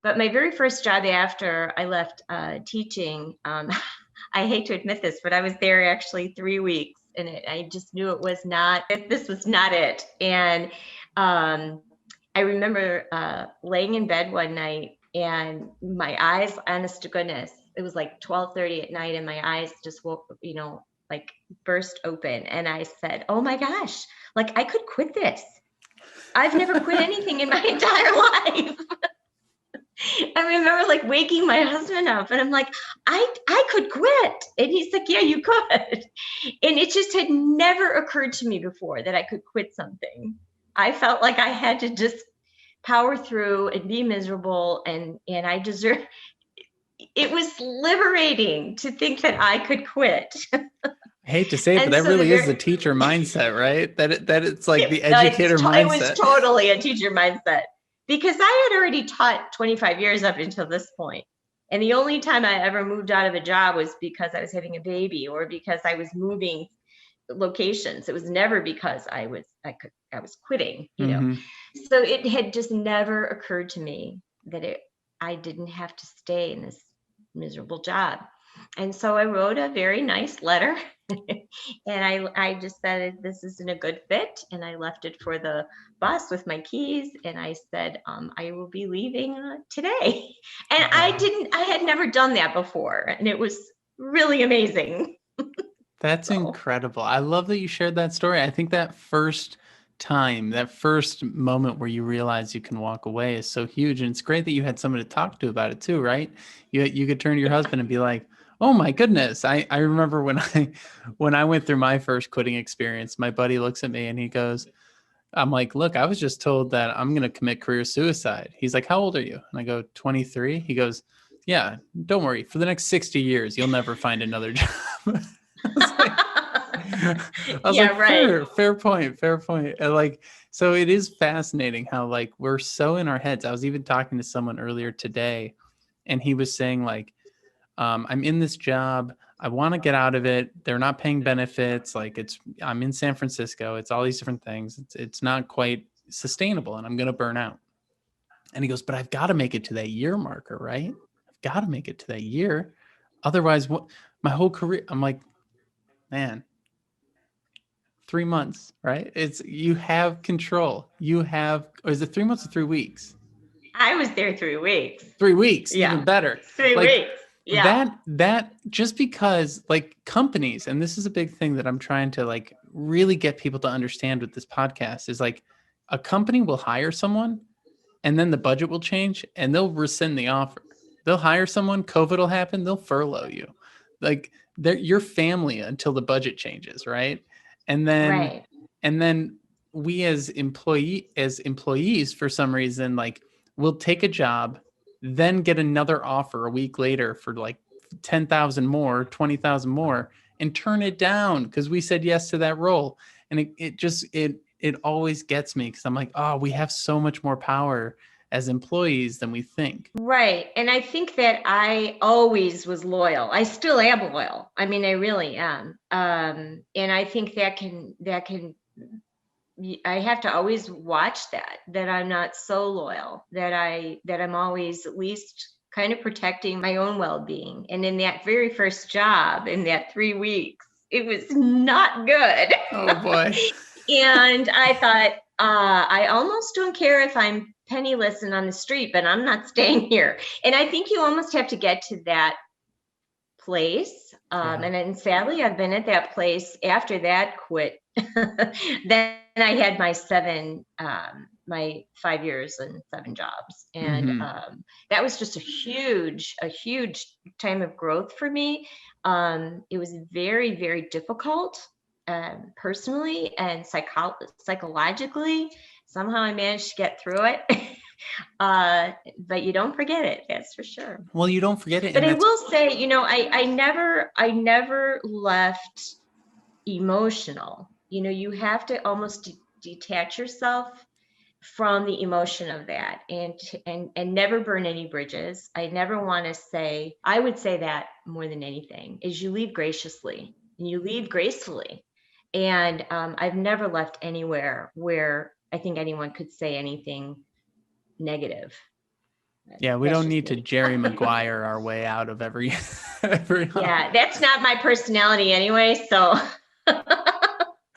But my very first job after I left teaching, I hate to admit this, but I was there actually 3 weeks, and I just knew this was not it. And I remember laying in bed one night, and my eyes, honest to goodness, it was like 12:30 at night, and my eyes just woke, like burst open, and I said, "Oh my gosh, like I could quit this. I've never quit anything in my entire life." I remember like waking my husband up, and I'm like, I could quit. And he's like, "Yeah, you could." And it just had never occurred to me before that I could quit something. I felt like I had to just power through and be miserable, and I deserve. It was liberating to think that I could quit. I hate to say it, but And that so really is the teacher mindset, right? That it's like the educator it mindset. was totally a teacher mindset, because I had already taught 25 years up until this point. And the only time I ever moved out of a job was because I was having a baby or because I was moving locations. It was never because I was quitting, Mm-hmm. So it had just never occurred to me that I didn't have to stay in this miserable job. And so I wrote a very nice letter, and I just said, "This isn't a good fit." And I left it for the bus with my keys. And I said, "I will be leaving today." And Wow. I had never done that before. And it was really amazing. That's So, incredible. I love that you shared that story. I think that first time, that first moment where you realize you can walk away is so huge. And it's great that you had someone to talk to about it too, right? You could turn to your husband and be like, "Oh my goodness." I remember when I went through my first quitting experience, my buddy looks at me and he goes, I'm like, "Look, I was just told that I'm going to commit career suicide." He's like, "How old are you?" And I go, 23. He goes, "Yeah, don't worry. For the next 60 years, you'll never find another job." I was like, yeah, right. fair point, fair point. And like, so it is fascinating how like we're so in our heads. I was even talking to someone earlier today, and he was saying like, I'm in this job. I want to get out of it. They're not paying benefits. Like I'm in San Francisco. It's all these different things. It's not quite sustainable, and I'm going to burn out. And he goes, "But I've got to make it to that year marker, right? I've got to make it to that year. Otherwise, what? My whole career." I'm like, "Man, 3 months, right? It's you have control. You have, or is it 3 months or 3 weeks? I was there 3 weeks. 3 weeks, even Yeah, better. three Like weeks. Yeah. that just because like companies, and this is a big thing that I'm trying to like really get people to understand with this podcast is like a company will hire someone and then the budget will change and they'll rescind the offer. They'll hire someone, COVID will happen, they'll furlough you. Like they're your family until the budget changes, right? And then Right. and then we as employees for some reason like we'll take a job, then get another offer a week later for like 10,000 more, 20,000 more and turn it down because we said yes to that role. And it always gets me because I'm like, oh, we have so much more power as employees than we think. Right. And I think that I always was loyal. I still am loyal. I mean, I really am. And I think I have to always watch that I'm not so loyal, that I'm always at least kind of protecting my own well-being. And in that very first job, in that 3 weeks, it was not good. Oh boy. And I thought, I almost don't care if I'm penniless and on the street, but I'm not staying here. And I think you almost have to get to that place. Yeah. And then sadly, I've been at that place after that quit. Then I had my 5 years and 7 jobs. And Mm-hmm. that was just a huge time of growth for me. It was very, very difficult personally and psychologically. Somehow I managed to get through it. But you don't forget it, that's for sure. Well, you don't forget it, But and I that's will say, I never left emotional. You have to almost detach yourself from the emotion of that, and never burn any bridges. I never want to say, I would say that more than anything is you leave graciously and you leave gracefully. And I've never left anywhere where I think anyone could say anything negative. Yeah, we That's don't just need to me. Jerry Maguire our way out of every Yeah, that's not my personality anyway. So